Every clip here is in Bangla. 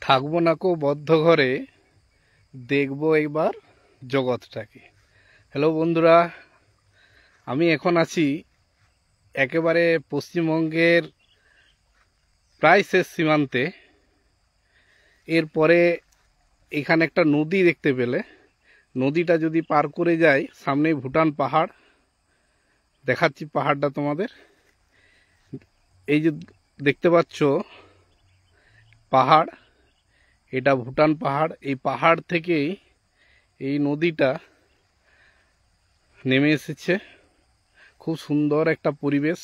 থাকবো না কো বদ্ধ ঘরে, দেখবো একবার জগৎটাকে। হ্যালো বন্ধুরা, আমি এখন আছি একেবারে পশ্চিমবঙ্গের প্রায় শেষ সীমান্তে। এরপরে এখানে একটা নদী দেখতে পেলে, নদীটা যদি পার করে যায় সামনেই ভুটান পাহাড়। দেখাচ্ছি পাহাড়টা তোমাদের। এই যে দেখতে পাচ্ছ পাহাড়, এটা ভুটান পাহাড়। এই পাহাড় থেকেই এই নদীটা নেমে এসেছে। খুব সুন্দর একটা পরিবেশ।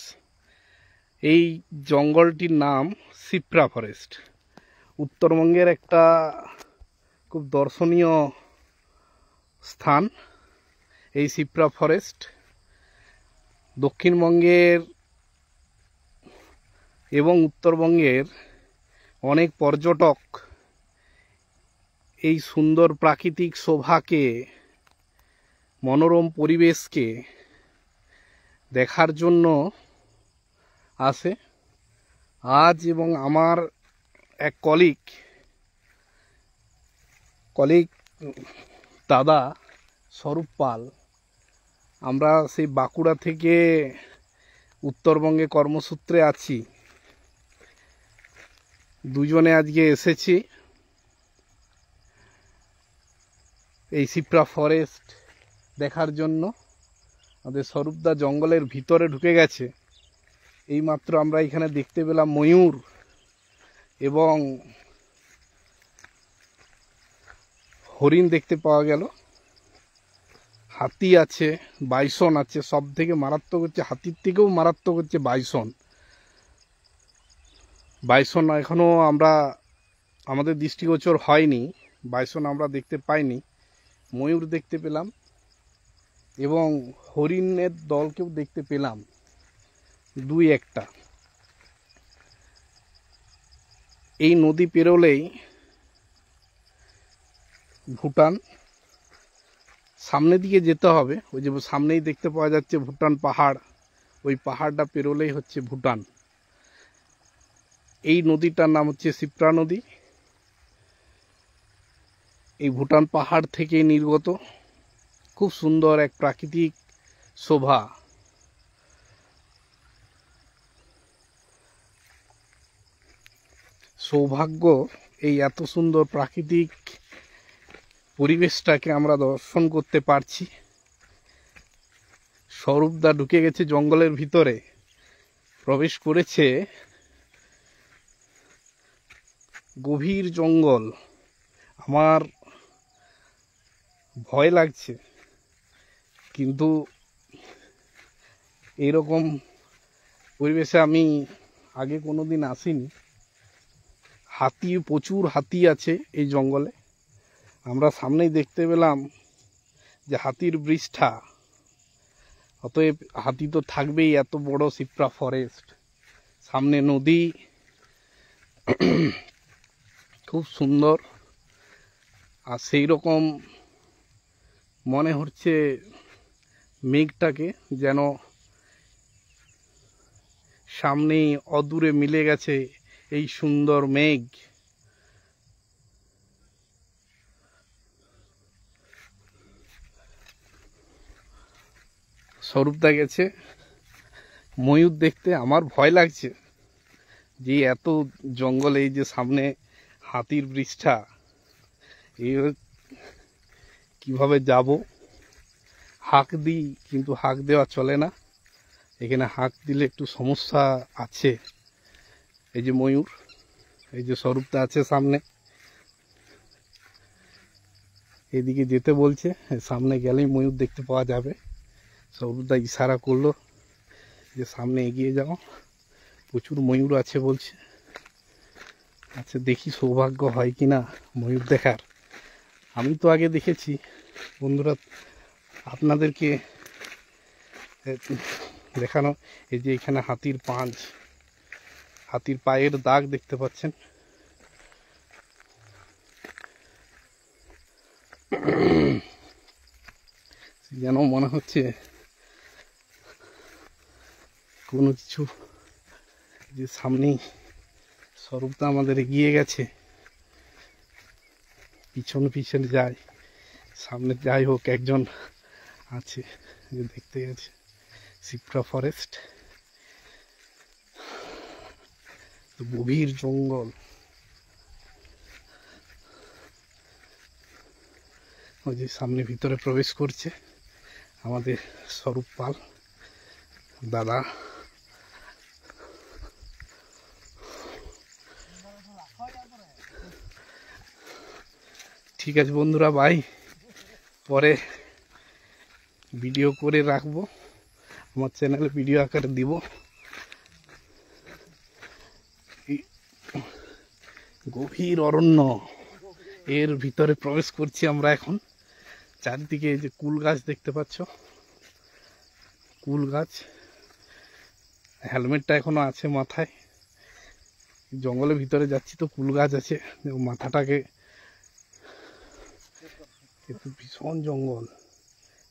এই জঙ্গলটির নাম সিপ্রা ফরেস্ট। উত্তরবঙ্গের একটা খুব দর্শনীয় স্থান এই সিপ্রা ফরেস্ট। দক্ষিণবঙ্গের এবং উত্তরবঙ্গের অনেক পর্যটক এই সুন্দর প্রাকৃতিক শোভাকে, মনোরম পরিবেশকে দেখার জন্য আসে। আজ এবং আমার এক কলিগ দাদা স্বরূপ পাল, আমরা সেই বাঁকুড়া থেকে উত্তরবঙ্গে কর্মসূত্রে আছি। দুজনে আজকে এসেছি এই সিপ্রা ফরেস্ট দেখার জন্য। আমাদের স্বরূপদা জঙ্গলের ভিতরে ঢুকে গেছে। এইমাত্র আমরা এখানে দেখতে পেলাম ময়ূর এবং হরিণ দেখতে পাওয়া গেল। হাতি আছে, বাইসন আছে। সব থেকে মারাত্মক হচ্ছে, হাতির থেকেও মারাত্মক হচ্ছে বাইসন। বাইসন এখনো আমাদের দৃষ্টিগোচর হয়নি। বাইসন আমরা দেখতে পাইনি। ময়ূর দেখতে পেলাম এবং হরিণের দলকেও দেখতে পেলাম দুই একটা। এই নদী পেরোলেই ভুটান। সামনের দিকে যেতে হবে। ওই যে সামনেই দেখতে পাওয়া যাচ্ছে ভুটান পাহাড়। ওই পাহাড়টা পেরোলেই হচ্ছে ভুটান। এই নদীটার নাম হচ্ছে সিপ্রা নদী। এই ভুটান পাহাড় থেকে নির্গত খুব সুন্দর এক প্রাকৃতিক শোভা। সৌভাগ্য এই এত সুন্দর প্রাকৃতিক পরিবেশটাকে আমরা দর্শন করতে পারছি। স্বরূপদা ঢুকে গেছে জঙ্গলের ভিতরে, প্রবেশ করেছে। গভীর জঙ্গল, আমার ভয় লাগছে, কিন্তু এইরকম পরিবেশে আমি আগে কোনোদিন আসিনি। হাতি, প্রচুর হাতি আছে এই জঙ্গলে। আমরা সামনেই দেখতে পেলাম যে হাতির বৃষ্ঠা। অতএব হাতি তো থাকবেই, এত বড় সিপ্রা ফরেস্ট, সামনে নদী। খুব সুন্দর। আর সেই রকম মনে হচ্ছে মেঘটাকে যেন সামনেই অদূরে মিলে গেছে এই সুন্দর মেঘ। স্বরূপদা গেছে ময়ূর দেখতে। আমার ভয় লাগছে যে এত জঙ্গলে, এই যে সামনে হাতির বৃষ্ঠা, এই কিভাবে যাব। হাঁক দিই, কিন্তু হাঁক দেওয়া চলে না। এখানে হাঁক দিলে একটু সমস্যা আছে। এই যে ময়ূর, এই যে স্বরূপদা আছে সামনে, এদিকে যেতে বলছে। সামনে গেলেই ময়ূর দেখতে পাওয়া যাবে। স্বরূপদা ইশারা করলো যে সামনে এগিয়ে যাও, প্রচুর ময়ূর আছে বলছে। আচ্ছা, দেখি সৌভাগ্য হয় কিনা ময়ূর দেখার। আমি তো আগে দেখেছি বন্ধুরা, আপনাদেরকে দেখানো। এই যে এখানে হাতির পাঁচ, হাতির পায়ের দাগ দেখতে পাচ্ছেন। যেন মনে হচ্ছে কোনো কিছু, যে সামনেই স্বরূপদা আমাদের এগিয়ে গেছে। পিছনে পিছনে যায়, সামনে যাই হোক একজন আছে যে দেখতে গেছে। সিপ্রা ফরেস্ট, গভীর জঙ্গল। ওই যে সামনে ভিতরে প্রবেশ করছে আমাদের স্বরূপ পাল দাদা। ঠিক আছে বন্ধুরা, বাই। পরে ভিডিও করে রাখবো, আমার চ্যানেলে ভিডিও আকারে দিব। গভীর অরণ্য, এর ভিতরে প্রবেশ করছি আমরা এখন। চারিদিকে এই যে কুল গাছ দেখতে পাচ্ছ, কুল গাছ। হেলমেটটা এখনো আছে মাথায়। জঙ্গলের ভিতরে যাচ্ছি তো কুল গাছ আছে, মাথাটাকে। ভীষণ জঙ্গল,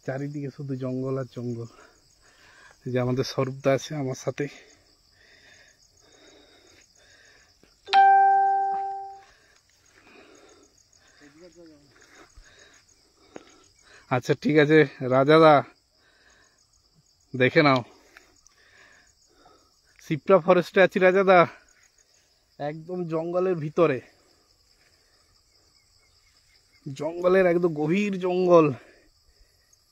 চারিদিকে শুধু জঙ্গল আর জঙ্গল। যে আমাদের স্বরূপদা আছে আমার সাথে। আচ্ছা ঠিক আছে রাজাদা, দেখে নাও। সিপ্রা ফরেস্টে আছি রাজাদা, একদম জঙ্গলের ভিতরে, জঙ্গলের একদম গভীর জঙ্গল।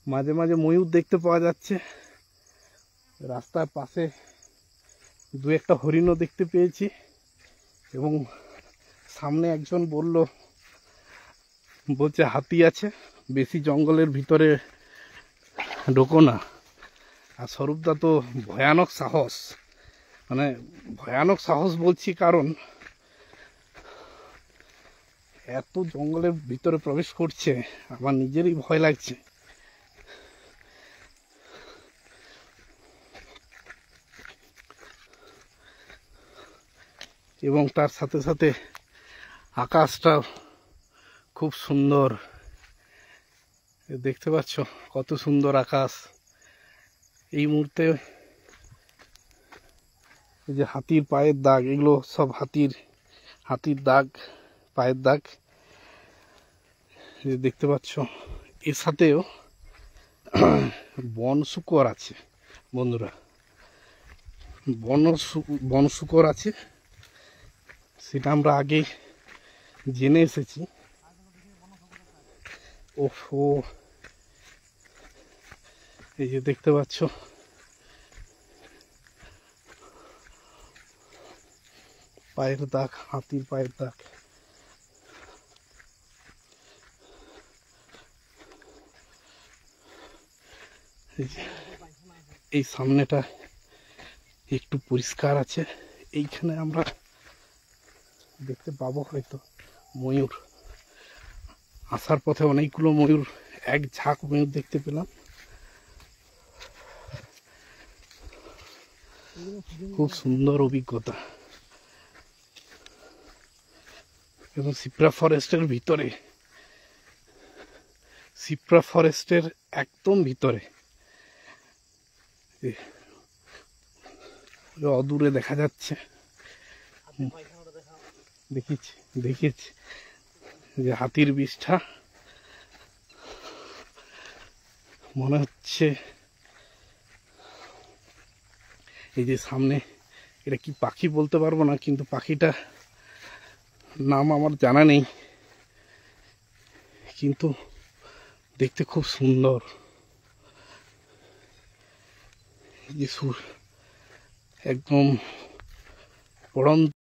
মাঝে মাঝে ময়ূর দেখতে পাওয়া যাচ্ছে, রাস্তার পাশে দু একটা হরিণও দেখতে পেয়েছি। এবং সামনে একজন বলছে হাতি আছে, বেশি জঙ্গলের ভিতরে ঢোকো না। আর স্বরূপদা তো ভয়ানক সাহস, মানে ভয়ানক সাহস বলছি কারণ এত জঙ্গলের ভিতরে প্রবেশ করছে, আমার নিজেরই ভয় লাগছে। এবং তার সাথে সাথে আকাশটা খুব সুন্দর, দেখতে পাচ্ছ কত সুন্দর আকাশ। এই মুহূর্তে এই যে হাতির পায়ের দাগ, এগুলো সব হাতির দাগ, পায়ের দাগ দেখতে পাচ্ছ। এর সাথেও বন শুকর আছে বন্ধুরা, বন শুকর আছে, সেটা আমরা আগে জেনে এসেছি। ওহো, এই যে দেখতে পাচ্ছ পায়ের দাগ, হাতির পায়ের দাগ। এই সামনেটা একটু পরিষ্কার আছে, এইখানে আমরা দেখতে পাবো হয়তো ময়ূর। আসার পথে অনেকগুলো ময়ূর, এক ঝাঁক ময়ূর দেখতে পেলাম। খুব সুন্দর অভিজ্ঞতা। এবং সিপ্রা ফরেস্টের ভিতরে, সিপ্রা ফরেস্টের একদম ভিতরে অদূরে দেখা যাচ্ছে, দেখেছি যে হাতির বিষ্ঠা। মনে হচ্ছে এই যে সামনে, এটা কি পাখি বলতে পারবো না, কিন্তু পাখিটা নাম আমার জানা নেই, কিন্তু দেখতে খুব সুন্দর। একদম পড়ন্ত